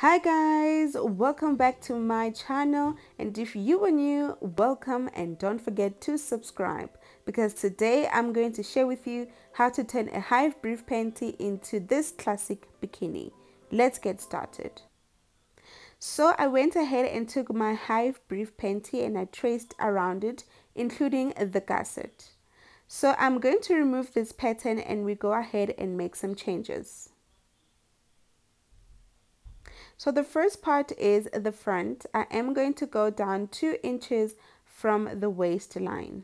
Hi guys, welcome back to my channel, and if you are new, welcome, and don't forget to subscribe because today I'm going to share with you how to turn a high brief panty into this classic bikini. Let's get started. So I went ahead and took my high brief panty and I traced around it, including the gusset. So I'm going to remove this pattern and we go ahead and make some changes. So the first part is the front. I am going to go down 2 inches from the waistline.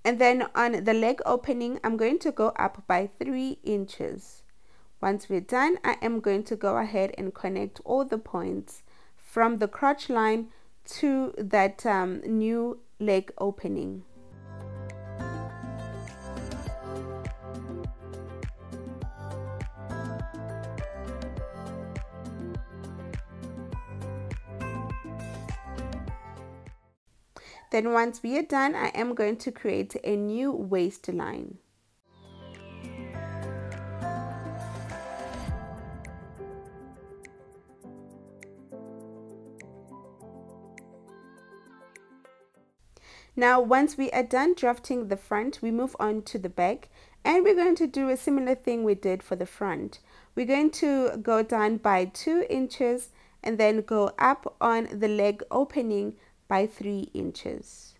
And then on the leg opening, I'm going to go up by 3 inches. Once we're done, I am going to go ahead and connect all the points from the crotch line to that new leg opening. Then once we are done, I am going to create a new waistline. Now, once we are done drafting the front, we move on to the back, and we're going to do a similar thing we did for the front. We're going to go down by 2 inches and then go up on the leg opening by 3 inches.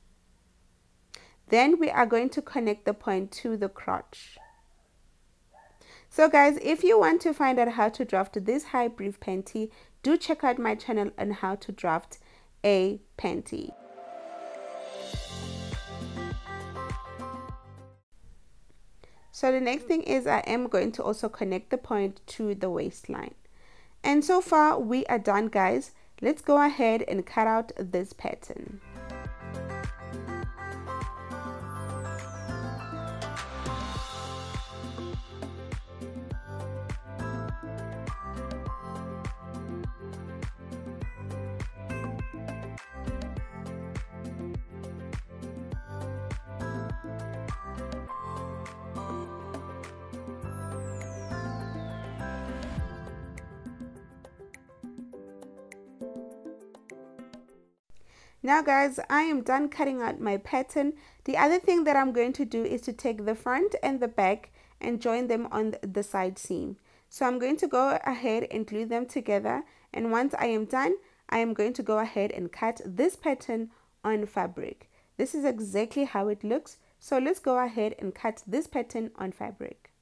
Then we are going to connect the point to the crotch. So guys, if you want to find out how to draft this high brief panty, do check out my channel on how to draft a panty. So the next thing is I am going to also connect the point to the waistline. And so far we are done, guys. Let's go ahead and cut out this pattern. Now guys, I am done cutting out my pattern. The other thing that I'm going to do is to take the front and the back and join them on the side seam. So I'm going to go ahead and glue them together, and once I am done, I am going to go ahead and cut this pattern on fabric. This is exactly how it looks. So let's go ahead and cut this pattern on fabric.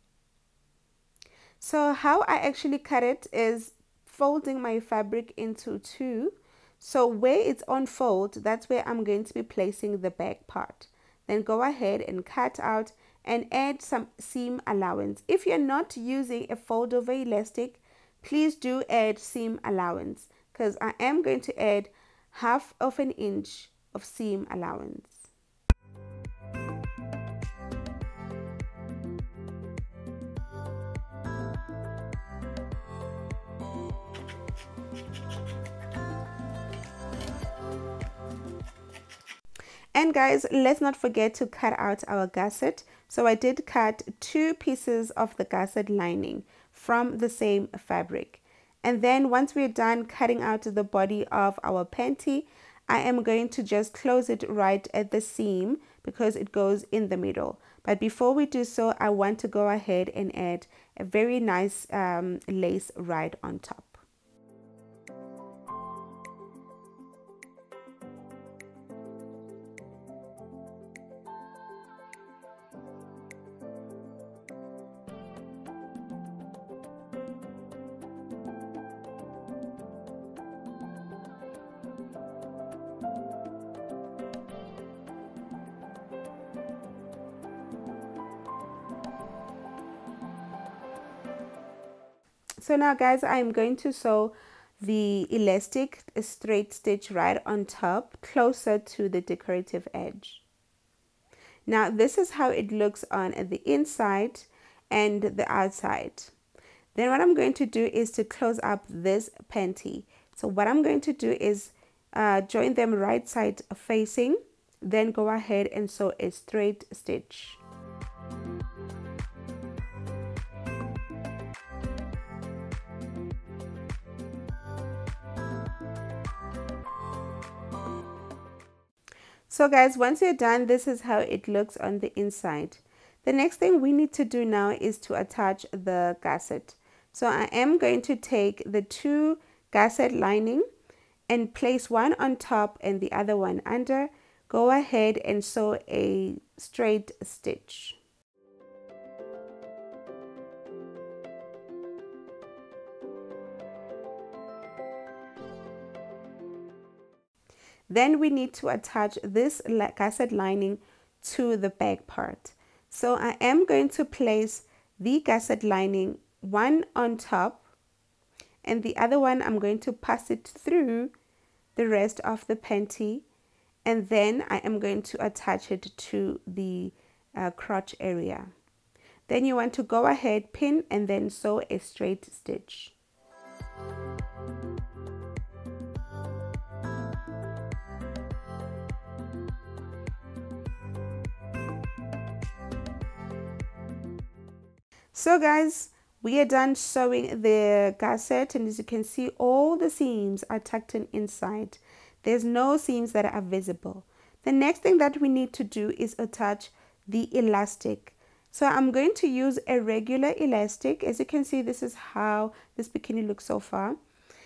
So how I actually cut it is folding my fabric into 2. So where it's on fold, that's where I'm going to be placing the back part. Then go ahead and cut out and add some seam allowance. If you're not using a fold over elastic, please do add seam allowance, because I am going to add 1/2 inch of seam allowance. And guys, let's not forget to cut out our gusset. So I did cut 2 pieces of the gusset lining from the same fabric. And then once we're done cutting out the body of our panty, I am going to just close it right at the seam because it goes in the middle. But before we do so, I want to go ahead and add a very nice lace right on top. So now guys, I'm going to sew the elastic straight stitch right on top, closer to the decorative edge. Now this is how it looks on the inside and the outside. Then what I'm going to do is to close up this panty. So what I'm going to do is join them right side facing, then go ahead and sew a straight stitch. So guys, once you're done, this is how it looks on the inside. The next thing we need to do now is to attach the gusset. So I am going to take the two gusset lining and place one on top and the other one under. Go ahead and sew a straight stitch. Then we need to attach this gusset lining to the back part. So I am going to place the gusset lining one on top and the other one I'm going to pass it through the rest of the panty, and then I am going to attach it to the crotch area. Then you want to go ahead, pin, and then sew a straight stitch. So guys, we are done sewing the gusset, and as you can see, all the seams are tucked in inside. There's no seams that are visible. The next thing that we need to do is attach the elastic. So I'm going to use a regular elastic. As you can see, this is how this bikini looks so far.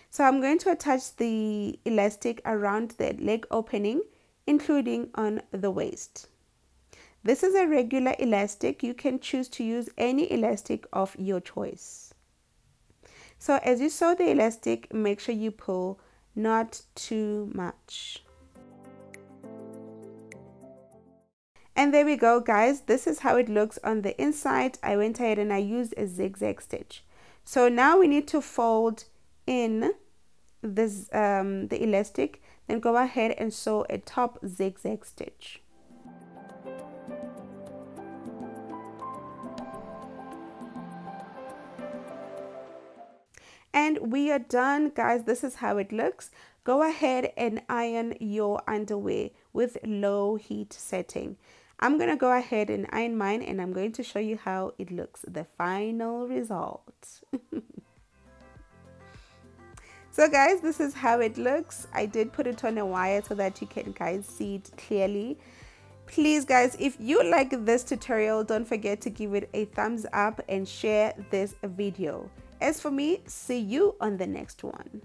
So I'm going to attach the elastic around the leg opening, including on the waist. This is a regular elastic. You can choose to use any elastic of your choice. So as you sew the elastic, make sure you pull not too much. And there we go, guys. This is how it looks on the inside. I went ahead and I used a zigzag stitch. So now we need to fold in this the elastic, then go ahead and sew a top zigzag stitch. And we are done, guys. This is how it looks. Go ahead and iron your underwear with low heat setting. I'm going to go ahead and iron mine, and I'm going to show you how it looks, the final result. So guys, this is how it looks. I did put it on a wire so that you can guys see it clearly. Please guys, if you like this tutorial, don't forget to give it a thumbs up and share this video. As for me, see you on the next one.